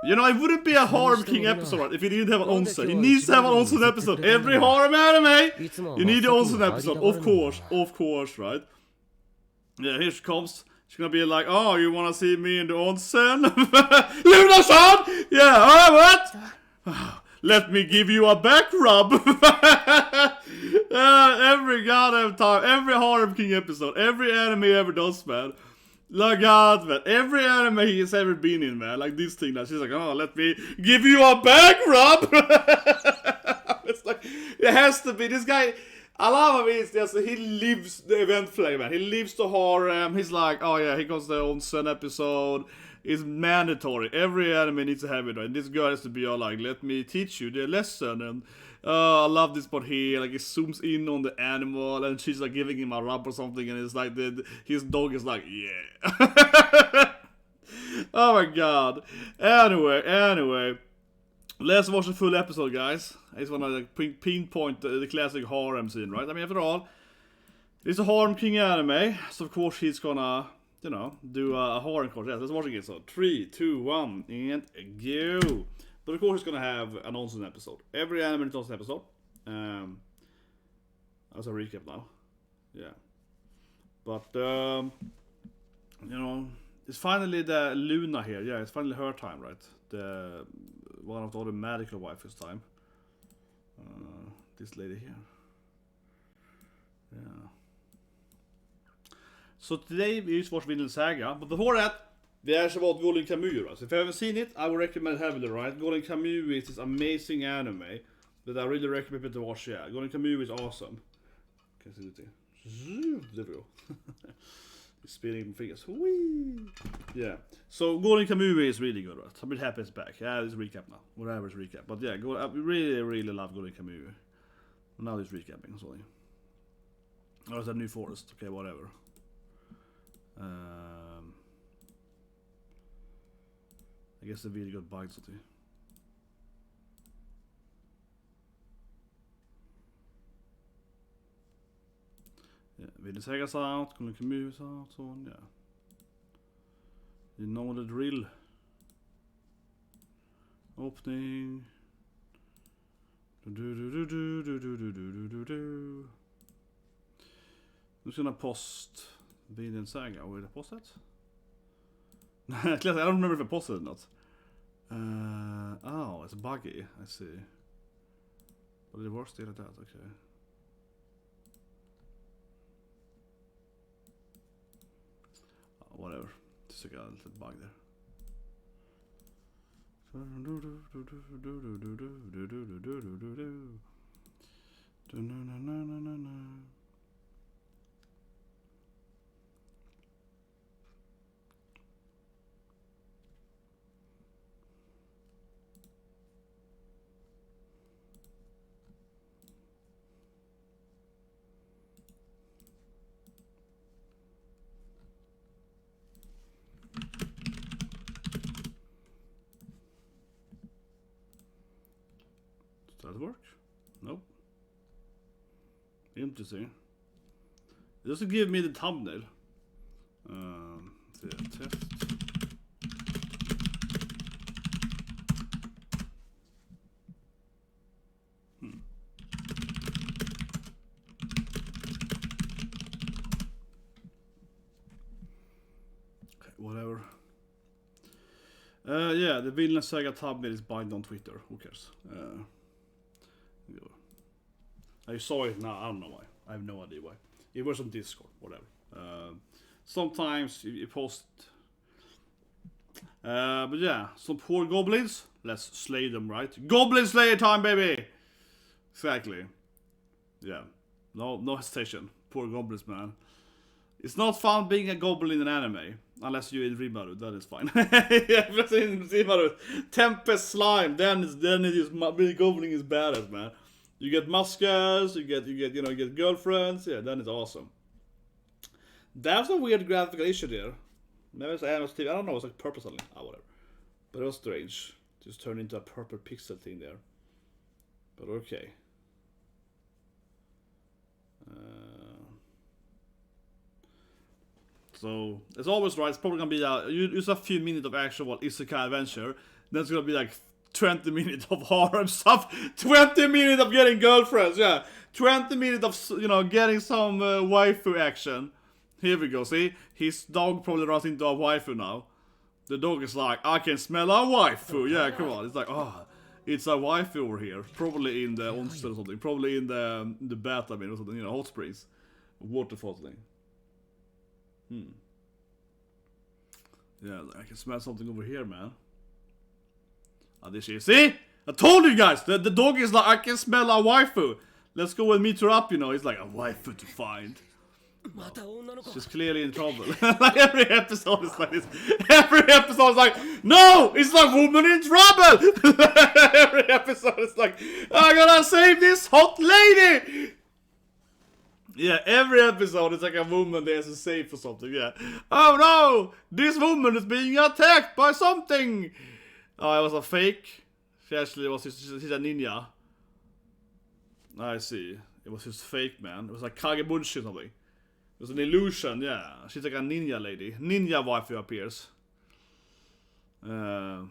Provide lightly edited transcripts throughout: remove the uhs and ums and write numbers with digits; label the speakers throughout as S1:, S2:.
S1: You know, it wouldn't be a Harem King episode if he didn't have an Onsen. He needs to have an Onsen episode. Every Harem anime, you need the Onsen episode. Of course, right? Yeah, here she comes. She's gonna be like, oh, you wanna see me in the Onsen? Luna-san! Yeah, what? Let me give you a back rub. Every goddamn time, every Harem King episode, every anime ever does, man. Like God, man. Every anime he's ever been in, man. Like this thing that she's like, oh, let me give you a back rub. It's like, it has to be. This guy, I love him. It's just, he lives the event flavor, man. He lives the harem. He's like, oh yeah, here goes the Onsen episode. It's mandatory. Every anime needs to have it, right? And this girl has to be all like, let me teach you the lesson. And I love this part here. Like, it zooms in on the animal, and she's like giving him a rub or something, and it's like his dog is like, yeah. Oh my god. Anyway. Let's watch the full episode, guys. I just want to like pinpoint the classic harem scene, right? I mean, after all, it's a Harem King anime, so of course he's gonna, you know, do a harem course. Yeah, let's watch it. So 3, 2, 1, and go. But of course, he's gonna have an Onsen episode. Every anime is an Onsen episode. As a recap now. Yeah. But you know, it's finally the Luna here. Yeah, it's finally her time, right? The one of the other magical wives time. This lady here. Yeah. So today we just watched Vinland Saga, but before that, we actually watched Golden Kamuy. Right? So if you haven't seen it, I would recommend heavily, right? Golden Kamuy is this amazing anime that I really recommend people to watch. Yeah, Golden Kamuy is awesome. Can you see it? There we go. Spinning fingers. Whee! Yeah. So Golden Kamuy is really good, right? I'm a bit happy it's back. Yeah, it's recap now. Whatever is recap. But yeah, I really love Golden Kamuy. Now it's recapping, sorry. Oh, it's a new forest. Okay, whatever. I guess the video got bugged, so yeah, Vinland Saga's out, Golden Kamuy is out, so on, yeah. You know the drill. Opening. I'm just gonna post Vinland Saga. Will I post that? I don't remember if I posted it or not. Oh, it's buggy. I see. But it works still at that, okay. Whatever. Just got a little bug there. Does that work? Nope. Interesting. It doesn't give me the thumbnail. The test. Okay, whatever. Yeah, the Vinland Saga thumbnail is banned on Twitter. Who cares? I saw it now. I don't know why. I have no idea why. It was on Discord, whatever. Sometimes you post. But yeah, some poor goblins. Let's slay them, right? Goblin slayer time, baby. Exactly. Yeah. No hesitation. Poor goblins, man. It's not fun being a goblin in an anime. Unless you're in Rimaru, that is fine. Yeah, if you're in Rimaru, Tempest Slime, then it is being goblin is badass, man. You get muskers, you get girlfriends, yeah, then it's awesome. That was a weird graphical issue there. Maybe it's animal TV, I don't know, it was like purple something, whatever. But it was strange. Just turned into a purple pixel thing there. But okay. So, as always, right, it's probably gonna be just a few minutes of actual isekai adventure. That's gonna be like 20 minutes of harem stuff. 20 minutes of getting girlfriends, yeah. 20 minutes of, you know, getting some waifu action. Here we go, see? His dog probably runs into a waifu now. The dog is like, I can smell a waifu. Yeah, come on. It's like, oh, it's a waifu over here. Probably in the Onsen or something. Probably in the bath, I mean, or something, you know, hot springs. Waterfall thing. Yeah, I can smell something over here, man. Oh, this is, see? I told you guys! The dog is like, I can smell a waifu. Let's go and meet her up, you know. It's like a waifu to find. Well, she's clearly in trouble. Like every episode is like this. Every episode is like, no! It's like woman in trouble! Every episode is like, I gotta save this hot lady! Yeah, every episode is like a woman there to save for something, yeah. Oh no! This woman is being attacked by something! Oh, it was a fake. She actually was, she's a ninja. I see. It was just fake, man. It was like Kagebunshin or something. It was an illusion, yeah. She's like a ninja lady. Ninja waifu appears. Now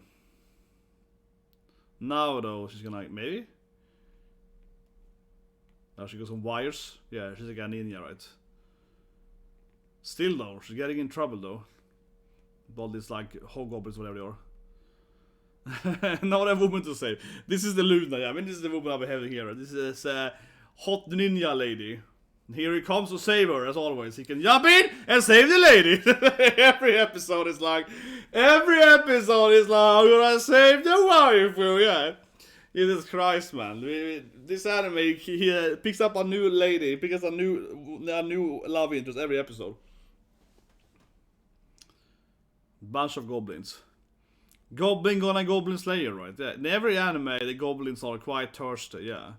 S1: though, she's gonna, maybe? Now she got some wires. Yeah, she's like a ninja, right? Still though, she's getting in trouble though. All these like hobgoblins, whatever they are. Not a woman to save. This is the Luna, yeah. I mean, this is the woman I'll be having here. This is a hot ninja lady. Here he comes to save her, as always. He can jump in and save the lady. Every episode is like, I'm gonna save the waifu, yeah. Jesus Christ, man. This anime, he picks up a new lady, picks up a new love interest every episode. Bunch of goblins. Goblin gonna goblin slayer, right? Yeah. In every anime, the goblins are quite thirsty, yeah.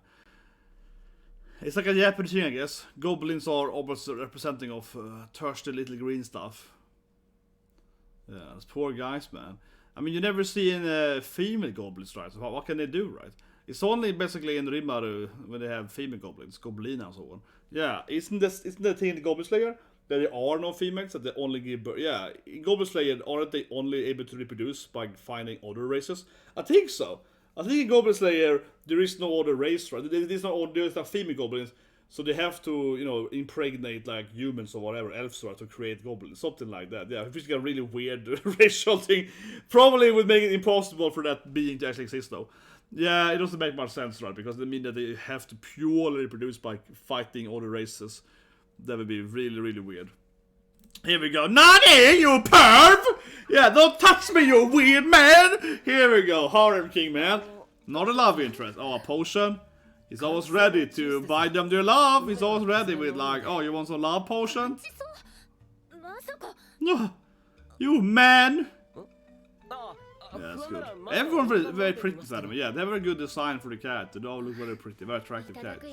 S1: It's like a Japanese thing, I guess. Goblins are almost representing of thirsty little green stuff. Yeah, those poor guys, man. I mean, you never see any female goblins, right? So what can they do, right? It's only basically in Rimmaru when they have female goblins, goblina and so on. Yeah, isn't the thing in the Goblin Slayer that there are no females, that they only give birth? Yeah, in Goblin Slayer, aren't they only able to reproduce by finding other races? I think so. I think in Goblin Slayer, there is no other race, right? There's no female goblins, so they have to, you know, impregnate like humans or whatever, elves, right, to create goblins, something like that. Yeah, which is a really weird racial thing. Probably would make it impossible for that being to actually exist, though. Yeah, it doesn't make much sense, right? Because they mean that they have to purely reproduce by fighting other races. That would be really, really weird. Here we go. Nani, you perv! Yeah, don't touch me, you weird man! Here we go. Harem King, man. Not a love interest. Oh, a potion. He's always ready to buy them their love. He's always ready with like, oh, you want some love potion? You man! Yeah, that's good. Everyone very pretty this anime. Yeah, they have a good design for the character. They all look very pretty, very attractive character.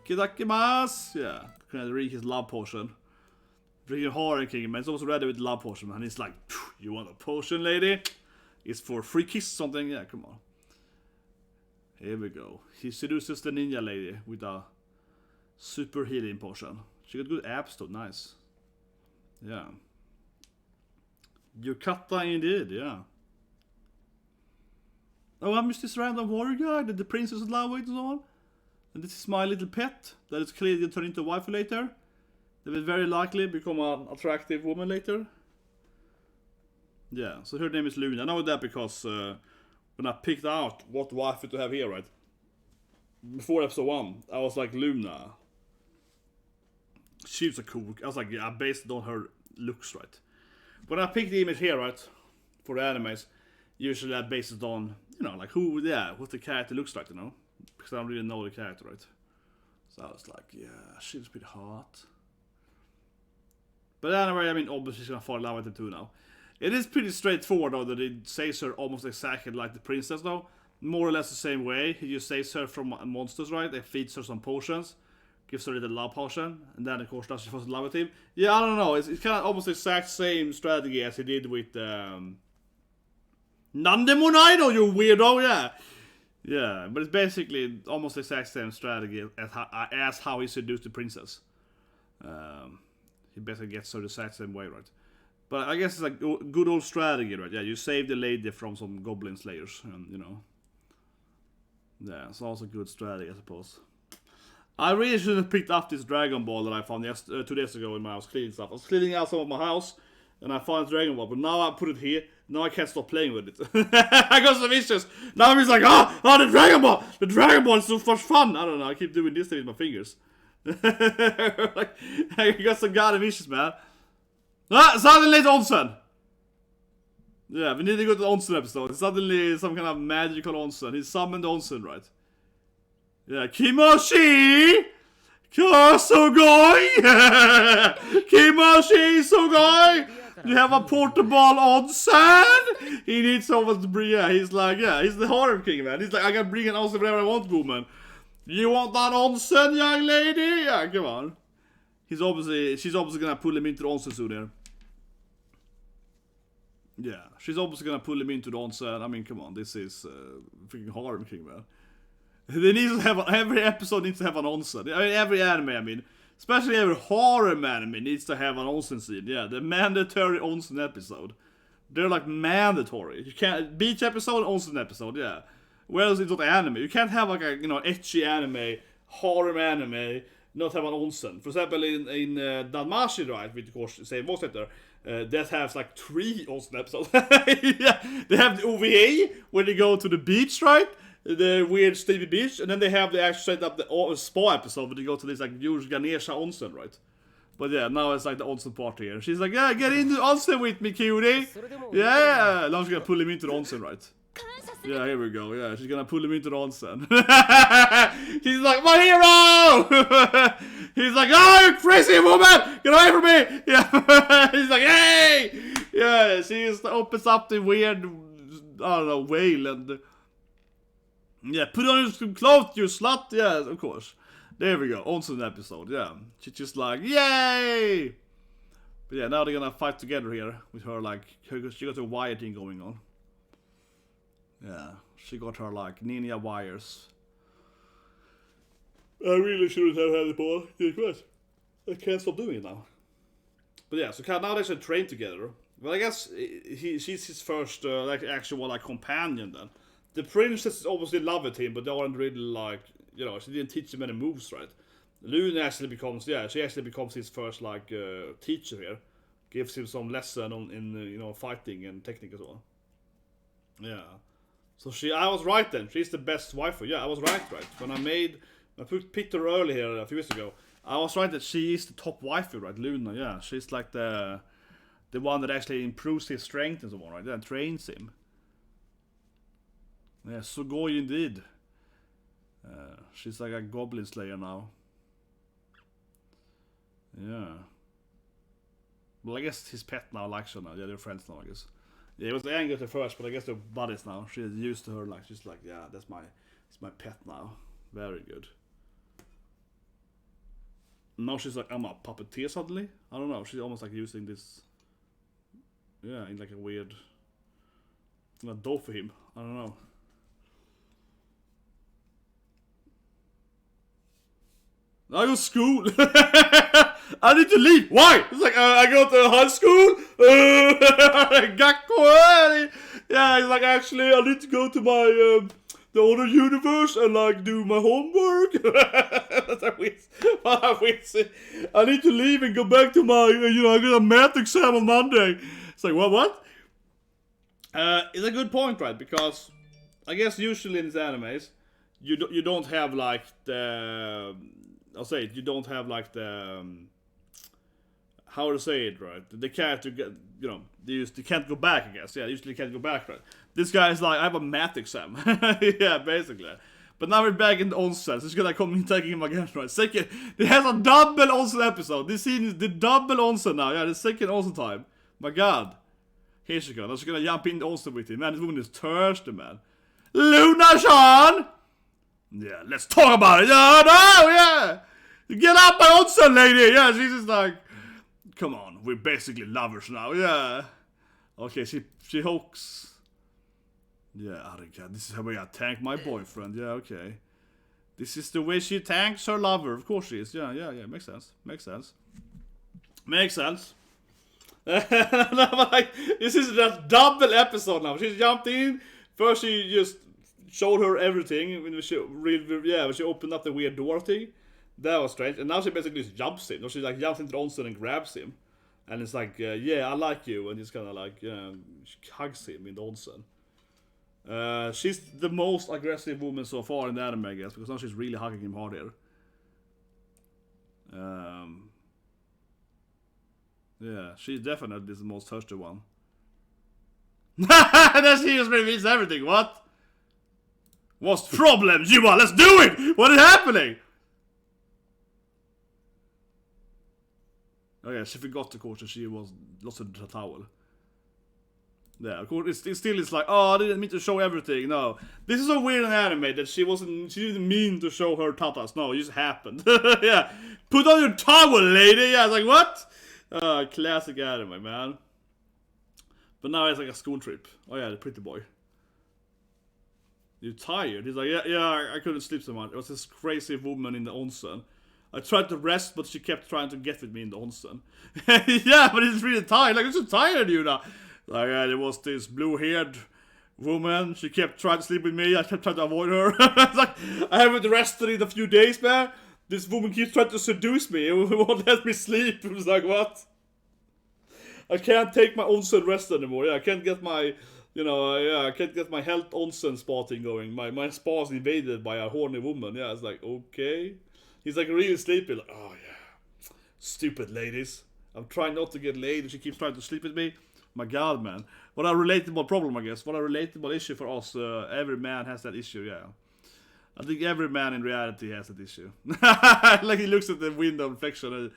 S1: Itadakimasu! Yeah, can I drink his love potion? Drinking Harem King, man. He's always ready with the love potion, man. He's like, you want a potion, lady? It's for free kiss something. Yeah, come on. Here we go. He seduces the ninja lady with a super healing potion. She got good abs though, nice. Yeah. Yukata indeed, yeah. Oh, I missed this random warrior guy that the princess is love with and so on. And this is my little pet that is clearly turn into a wife later. They will very likely become an attractive woman later. Yeah, so her name is Luna. I know that because when I picked out what wife to have here, right? Before episode 1, I was like, Luna. She's a cool. I was like, yeah, based on her looks, right? When I picked the image here, right, for the animes, usually I base it on, you know, like who, yeah, what the character looks like, you know? Because I don't really know the character, right? So I was like, yeah, she's pretty hot. But anyway, I mean, obviously she's gonna fall in love with him too now. It is pretty straightforward, though, that it saves her almost exactly like the princess, though. More or less the same way. He just saves her from monsters, right? It feeds her some potions. Gives her a little love potion. And then, of course, she falls in love with him. Yeah, I don't know. It's kind of almost the exact same strategy as he did with... Nandemonaido, you weirdo, yeah! Yeah, but it's basically almost the exact same strategy as how he seduced the princess. He basically gets her the exact same way, right? But I guess it's like good old strategy, right? Yeah, you save the lady from some goblin slayers, and you know. Yeah, it's also good strategy, I suppose. I really should have picked up this Dragon Ball that I found 2 days ago when I was cleaning stuff. I was cleaning out some of my house, and I found Dragon Ball, but now I put it here. Now I can't stop playing with it. I got some issues. Now I'm just like, the Dragon Ball! The Dragon Ball is so much fun! I don't know, I keep doing this thing with my fingers. Like, I got some goddamn issues, man. Suddenly it's Onsen! Yeah, we need to go to the Onsen episode. It's suddenly some kind of magical Onsen. He summoned Onsen, right? Yeah, Kimoshi! Sugoi! Kimoshi Sugoi! You have a portable Onsen! He needs someone to bring, he's like, he's the Harem King, man. He's like, I can bring an Onsen whenever I want, woman. You want that Onsen, young lady? Yeah, come on. She's obviously gonna pull him into the Onsen soon here. Yeah, she's obviously gonna pull him into the Onsen. I mean, come on, this is freaking Harem King, man. They need to have every episode needs to have an Onsen. I mean, every anime, I mean, especially every harem anime needs to have an Onsen scene. Yeah, the mandatory Onsen episode. They're like mandatory. You can't beach episode, Onsen episode. Yeah. Whereas it's not anime, you can't have like a ecchi anime, harem anime, not have an Onsen. For example, in Danmachi, right, which of course same voice actor, that has like 3 Onsen episodes. Yeah, they have the OVA when they go to the beach, right? The weird steamy beach, and then they have the actual set up the spa episode where they go to this like huge Ganesha Onsen, right? But yeah, now it's like the Onsen party here. She's like, yeah, get into the Onsen with me, cutie. Yeah, now she's gonna pull him into the Onsen, right? Yeah, here we go. Yeah, she's gonna pull him into the Onsen. He's like, my hero! He's like, oh, you crazy woman! Get away from me! Yeah, he's like, hey! Yeah, she just opens up the weird, I don't know, whale and... Yeah, put on your clothes, you slut! Yeah, of course. There we go, Onsen episode, yeah. She's just like, yay! But yeah, now they're gonna fight together here with her, like, she got a wire thing going on. Yeah, she got her, like, ninja wires. I really shouldn't have had it ball. I can't stop doing it now. But yeah, so now they should train together. Well, I guess she's his first, like, actual, like, companion then. The princess obviously loved him, but they aren't really like, she didn't teach him any moves, right? Luna actually becomes, she actually becomes his first, like, teacher here. Gives him some lesson in fighting and technique as well. Yeah. So I was right then. She's the best waifu. Yeah, I was right. When I picked her early here a few weeks ago, I was right that she is the top waifu, right? Luna, yeah. She's like the one that actually improves his strength and so on, right? And trains him. Yeah, Sugoi indeed. She's like a goblin slayer now. Yeah. Well, I guess his pet now likes her now. Yeah, they're friends now, I guess. Yeah, it was angry at first, but I guess they're buddies now. She's used to her, like, she's like, yeah, it's my pet now. Very good. Now she's like, I'm a puppeteer suddenly? I don't know, she's almost like using this... Yeah, in like a weird... a dough for him. I don't know. I go to school. I need to leave. Why? It's like, I go to high school. Yeah, he's like, actually, I need to go to my, the other universe and, like, do my homework. I need to leave and go back to my, I got a math exam on Monday. It's like, what? It's a good point, right? Because I guess usually in these animes, you don't have, like, the... I'll say it, you don't have like the how to say it, right? They can't get, they can't go back, I guess. Yeah, usually can't go back, right? This guy is like, I have a math exam. Yeah, basically. But now we're back in the Onsen, so it's gonna come in taking him again, right? Second, they have a double Onsen episode. This scene is the double Onsen now. Yeah, the second Onsen time. My God. Here she goes. Now she's gonna jump in the Onsen with him. Man, this woman is thirsty, man. Luna-chan! Yeah, let's talk about it. Yeah. Get up, my Onsen lady. Yeah, she's just like, come on, we're basically lovers now. Yeah. Okay, she hooks. Yeah, Arika, this is how I tank my boyfriend. Yeah, okay. This is the way she tanks her lover. Of course she is. Yeah. Makes sense. Like, this is just double episode now. She jumped in. First she just showed her everything when she when she opened up the weird door thing. That was strange. And now she basically just jumps him. She like jumps into the onsen and grabs him. And it's like, yeah, I like you. And he's kind of like, she hugs him in the onsen. She's the most aggressive woman so far in the anime, I guess, because now she's really hugging him hard here. Yeah, she's definitely the most thirsty one. Then she just reveals everything. What? What's the problem, Yuba? Let's do it! What is happening? Oh yeah, she forgot, of course, that she was lost in the towel. Yeah, of course, it still is like, oh, I didn't mean to show everything. No, this is so weird in anime that she didn't mean to show her tatas. No, it just happened. Yeah, put on your towel, lady. Yeah, it's like, what? Classic anime, man. But now it's like a school trip. Oh yeah, the pretty boy. You're tired? He's like, yeah, I couldn't sleep so much. It was this crazy woman in the onsen. I tried to rest, but she kept trying to get with me in the onsen. Yeah, but he's really tired. Like, I'm so tired, you know. Like, there was this blue-haired woman. She kept trying to sleep with me. I kept trying to avoid her. It's like, I haven't rested in a few days, man. This woman keeps trying to seduce me. It won't let me sleep. It was like, what? I can't take my onsen rest anymore. Yeah, I can't get my, I can't get my health onsen spa thing going. My spa is invaded by a horny woman. Yeah, it's like, okay. He's like really sleepy. Like, oh yeah, stupid ladies. I'm trying not to get laid and she keeps trying to sleep with me. My god, man. What a relatable problem, I guess. What a relatable issue for us. Every man has that issue, yeah. I think every man in reality has that issue. Like he looks at the window reflection and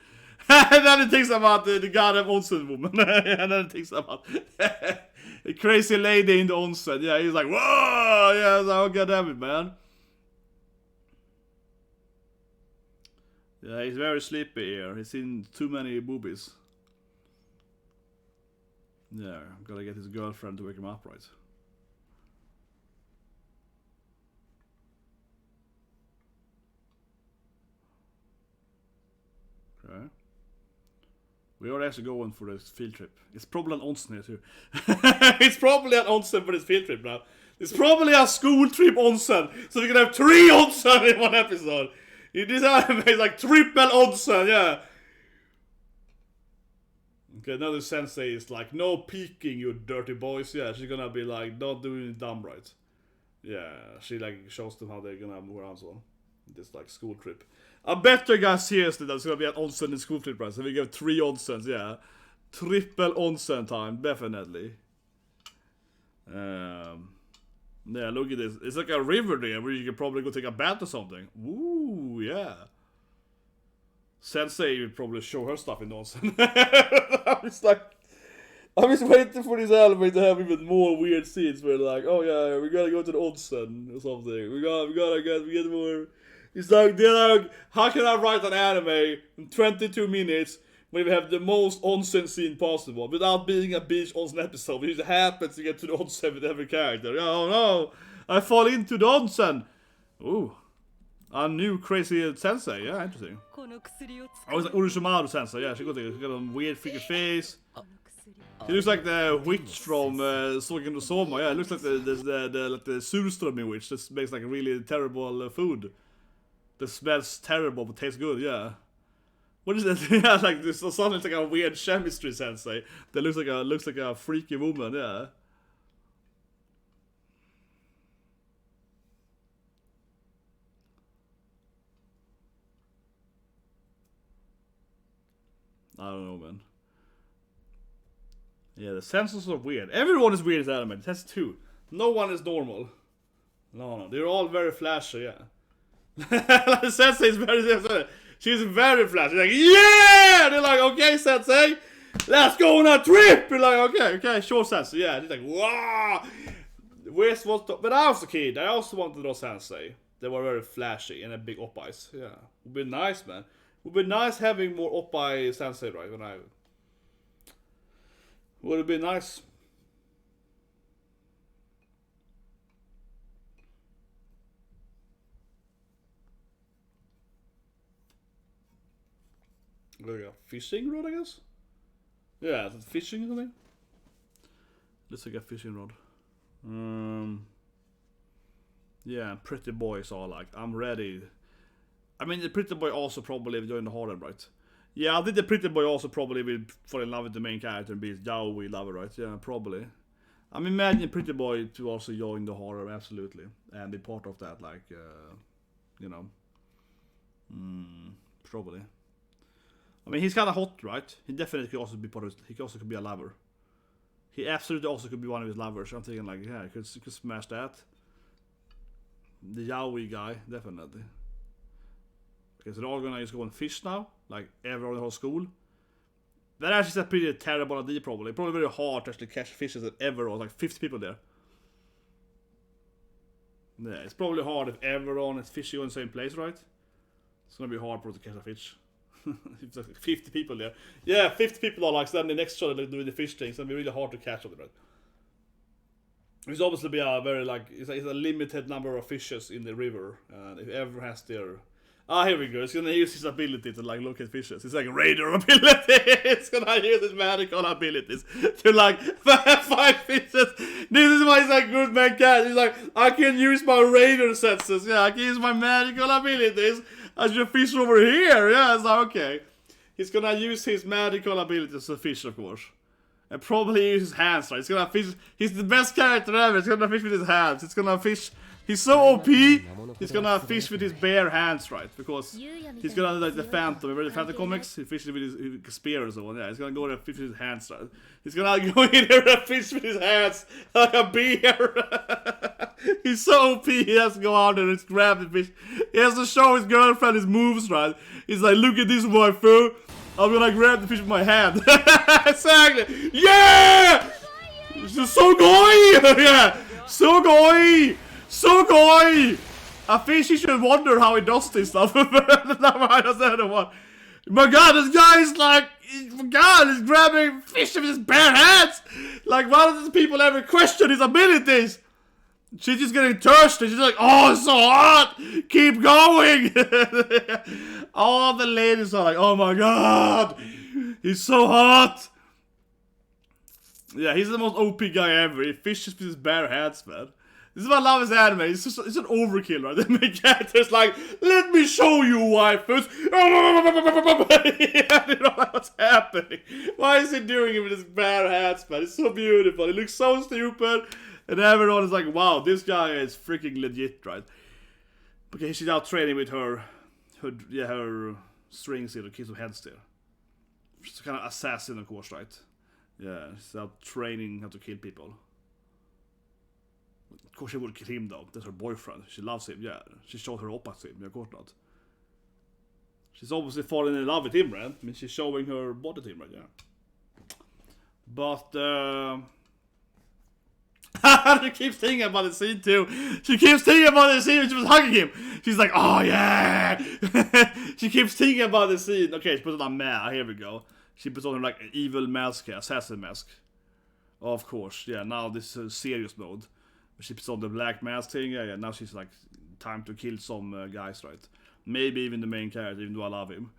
S1: then he thinks about the goddamn onsen woman. And then he thinks about a crazy lady in the onsen. Yeah, he's like, whoa! Yeah, so god damn it, man. Yeah, he's very sleepy here. He's seen too many boobies. Yeah, gotta get his girlfriend to wake him up, right? Okay. We are actually going for this field trip. It's probably an onsen here too. It's probably an onsen for this field trip now. It's probably a school trip onsen. So we can have 3 onsen in one episode. This anime is like triple onsen, yeah. Okay, now the sensei is like, no peeking, you dirty boys. Yeah, she's gonna be like, don't do anything dumb, right? Yeah, she like shows them how they're gonna move around so on. This like school trip. I bet you guys seriously that's gonna be an onsen in school trip, right? So we get 3 onsens, yeah. Triple onsen time, definitely. Yeah, look at this. It's like a river there where you can probably go take a bath or something. Ooh, yeah. Sensei would probably show her stuff in onsen. I'm just waiting for this anime to have even more weird scenes where like, oh yeah, we gotta go to the onsen or something. We gotta get more. It's like, they're like, how can I write an anime in 22 minutes when we have the most onsen scene possible without being a beach onsen episode? We just happen to get to the onsen with every character. Oh no, I fall into the onsen. Ooh, a new crazy sensei. Yeah, interesting. I was like Urushimaru sensei. Yeah, she got a weird freaky face. She looks like the witch from Sogen no Soma. Yeah, it looks like the surströmming witch that makes like really terrible food. That smells terrible but tastes good. Yeah. What is that? Yeah, like this. Suddenly it's like a weird chemistry sensei that looks like a freaky woman. Yeah. I don't know, man. Yeah, the sensors are weird. Everyone is weird in anime. That's 2. No one is normal. No, they're all very flashy. Yeah. The sensei is very. She's very flashy. Like, yeah! They're like, okay, sensei, let's go on a trip! You're like, okay, sure, sensei. Yeah, they're like, wow! When I was a kid, I also wanted those sensei. They were very flashy and had big oppais. Yeah, would be nice, man. Would be nice having more oppai sensei, right? Would it be nice? Like a fishing rod, I guess? Yeah, is it fishing or something? Let's take a fishing rod. Yeah, pretty boys are like, I'm ready. I mean, the pretty boy also probably joined the harem, right? Yeah, I think the pretty boy also probably will fall in love with the main character and be his yaoi lover, right? Yeah, probably. I'm imagining pretty boy to also join the harem, absolutely, and be part of that, like, you know, probably. I mean, he's kind of hot, right? He definitely could also be part of. He also could be a lover. He absolutely also could be one of his lovers. I'm thinking like, yeah, he could smash that. The yaoi guy, definitely. Okay, so they're all gonna just go and fish now, like everyone in the whole school. That actually is a pretty terrible idea, probably. Probably very hard to actually catch fishes at everyone, like 50 people there. Yeah, it's probably hard if everyone is fishing in the same place, right? It's gonna be hard for to catch a fish. It's like 50 people there. Yeah, 50 people are like standing next to each other doing the fish things. It's gonna be really hard to catch them, right? It's obviously be a very like it's a limited number of fishes in the river, and if everyone has their here we go. It's gonna use his ability to like look at fishes. It's like a raider ability. It's gonna use his magical abilities to like find fishes. This is why he's a good man cat. He's like, I can use my raider senses. Yeah, I can use my magical abilities. I should fish over here. Yeah, it's like, okay. He's gonna use his magical abilities to fish, of course. And probably use his hands, right? He's gonna fish. He's the best character ever. He's gonna fish with his hands. He's gonna fish. He's so OP. He's gonna fish with his bare hands, right? Because he's gonna do like the Phantom. Remember the Phantom comics? He fishes with his spear or so on. Yeah, he's gonna go there and fish with his hands, right? He's gonna go in there and fish with his hands like a bear. He's so OP. He has to go out there and grab the fish. He has to show his girlfriend his moves, right? He's like, look at this, waifu. I'm gonna grab the fish with my hand. Exactly. Yeah! So going! Yeah! So going! So going! A fish, he should wonder how he does this stuff. I does the other one. My god, this guy is like, my god, he's grabbing fish with his bare hands! Like, why do these people ever question his abilities? She's just getting thirsty. She's like, oh, it's so hot! Keep going! All the ladies are like, oh my god! He's so hot! Yeah, he's the most OP guy ever. He fishes with his bare hands, man. This is why I love his anime. It's an overkill, right? The main character's like, let me show you, waifus. Yeah, you know what's happening. Why is he doing it with his bare hands, man? It's so beautiful. It looks so stupid. And everyone is like, wow, this guy is freaking legit, right? Okay, she's out training with her strings here to keep some heads there. She's kind of assassin, of course, right? Yeah, she's out training how to kill people. Of course she would kill him though, that's her boyfriend. She loves him, yeah. She showed her oppa to him, yeah, of course not. She's obviously falling in love with him, right? I mean, she's showing her body to him, right? Yeah. But, she keeps thinking about the scene too. She keeps thinking about the scene when she was hugging him. She's like, oh yeah. She keeps thinking about the scene. Okay, she puts on a mask. Here we go. She puts on like an evil mask, assassin mask. Of course, yeah. Now this is serious mode. She puts on the black mask thing. Yeah. Now she's like, time to kill some guys, right? Maybe even the main character, even though I love him.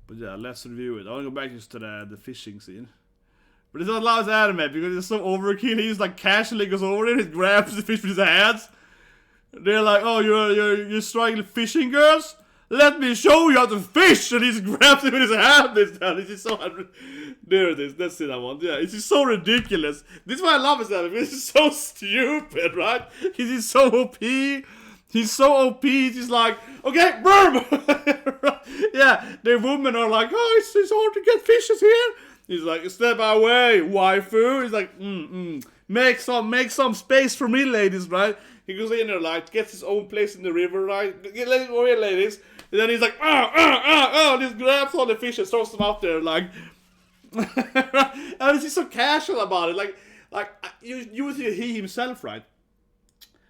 S1: But yeah, let's review it. I want to go back just to the fishing scene. But it's not allowed anime because it's so overkill. He just like casually goes over there, he grabs the fish with his hands. They're like, oh, you're struggling fishing, girls? Let me show you how to fish! And he just grabs it with his hand this time. It's just so there it is, that's it I want. Yeah, it's just so ridiculous. This is why I love his anime. It's just so stupid, right? He's just so OP. He's so OP, he's just like, okay, boom! Yeah, the women are like, oh, it's hard to get fishes here. He's like, step away, waifu. He's like, make some space for me, ladies, right? He goes in there, like, gets his own place in the river, right? Let it go here, ladies. And then he's like, just grabs all the fish and throws them out there, like, and he's just so casual about it, like you would see he himself, right?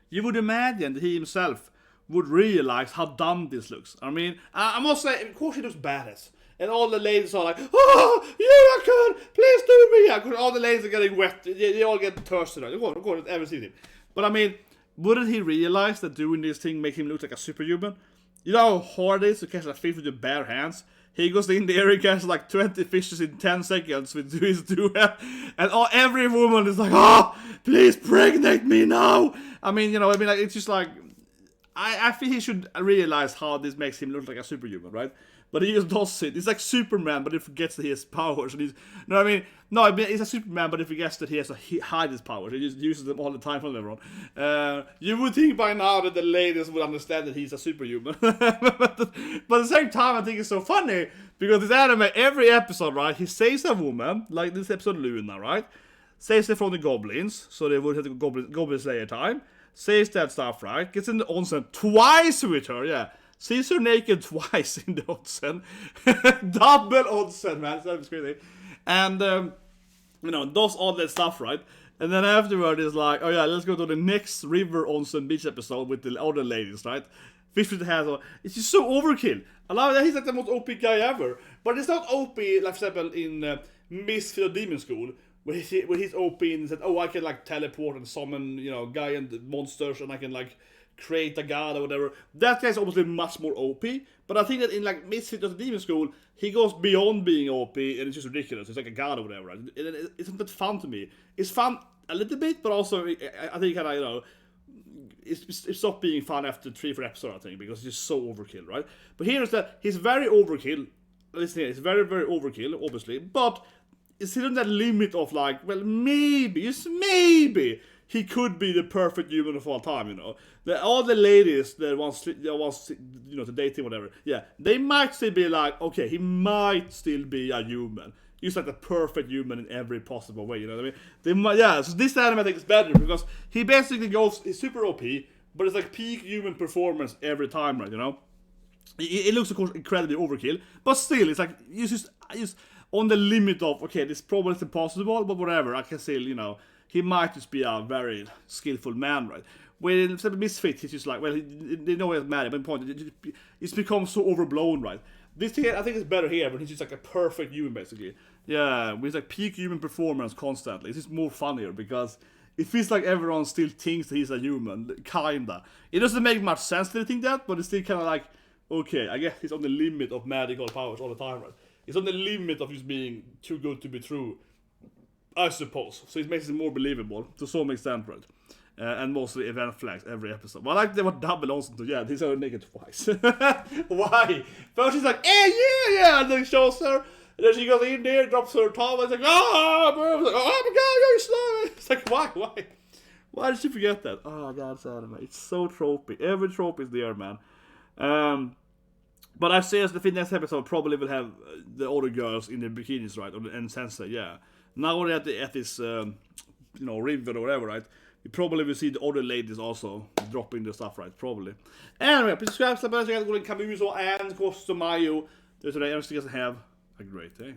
S1: You would imagine that he himself would realize how dumb this looks. I mean, I must say, of course he looks badass. And all the ladies are like, oh, you can, please do me. Yeah, because all the ladies are getting wet. They all get thirsty. Right? Of course, I've ever seen him. But I mean, wouldn't he realize that doing this thing make him look like a superhuman? You know how hard it is to catch a fish with your bare hands? he goes in there, he catches like 20 fishes in 10 seconds with his duel, and every woman is like, oh, please pregnate me now. I mean, like, it's just like, I think he should realize how this makes him look like a superhuman, right? But he just does it. It's like Superman, but he forgets that he has powers. And he's, no, I mean, he's a Superman, but he forgets that he has to hide his powers. He just uses them all the time from everyone. You would think by now that the ladies would understand that he's a superhuman. but at the same time, I think it's so funny, because this anime, every episode, right, he saves a woman, like this episode Luna, right? Saves her from the goblins, so they would have the goblin slayer time. Saves that stuff, right? Gets in the onsen twice with her, yeah. Sees her naked twice in the onsen. Double onsen, man. That's crazy. And, does all that stuff, right? And then afterward is like, oh yeah, let's go to the next river onsen beach episode with the other ladies, right? Fish with the hands on. It's just so overkill. I love that he's like the most OP guy ever. But it's not OP, like for example, in Misfit of Demon School, where he's OP and said, oh, I can like teleport and summon, guy and monsters, and I can like create a god or whatever. That guy's obviously much more OP, but I think that in like Misfit of the Demon School, he goes beyond being OP, and it's just ridiculous. It's like a god or whatever, right? It's not that fun to me. It's fun a little bit, but also I think kind of, it stopped being fun after 3-4 episodes, I think, because it's just so overkill, right? But here is that he's very overkill. Listen here, it's very, very overkill, obviously, but it's still in that limit of like, well, maybe, just maybe, he could be the perfect human of all time, all the ladies that wants to date him, whatever, yeah, they might still be like, okay, he might still be a human. He's like the perfect human in every possible way, you know what I mean? They might, yeah, so this anime I think is better, because he basically he's super OP, but it's like peak human performance every time, right, It looks, of course, incredibly overkill, but still, it's like, you just on the limit of, okay, this probably is impossible, but whatever, I can still, he might just be a very skillful man, right? When instead of Misfit, he's just like, well, they know he's mad, but the point, it's become so overblown, right? This thing, I think, is better here, but he's just like a perfect human, basically. Yeah, with like peak human performance constantly. It's just more funnier, because it feels like everyone still thinks that he's a human, kinda. It doesn't make much sense to think that, but it's still kind of like, okay, I guess he's on the limit of magical powers all the time, right? It's on the limit of just being too good to be true, I suppose. So it makes it more believable to some extent, right? And mostly event flags every episode. But I like they were double Onsen too. Yeah, these are naked twice. Why? First she's like, hey, yeah, and then shows her. And then she goes in there, drops her towel, and it's like, oh my god, you're slow. It's like, why? Why did she forget that? Oh, that's anime. It's so tropey. Every trope is there, man. But I seriously think next episode probably will have the other girls in their bikinis, right? And Sensei, yeah. Now we're at this, river or whatever, right? You probably will see the other ladies also dropping the stuff, right? Probably. Anyway, please subscribe, go to Kamuso and Kostomayo. There's today, everything else have a great day.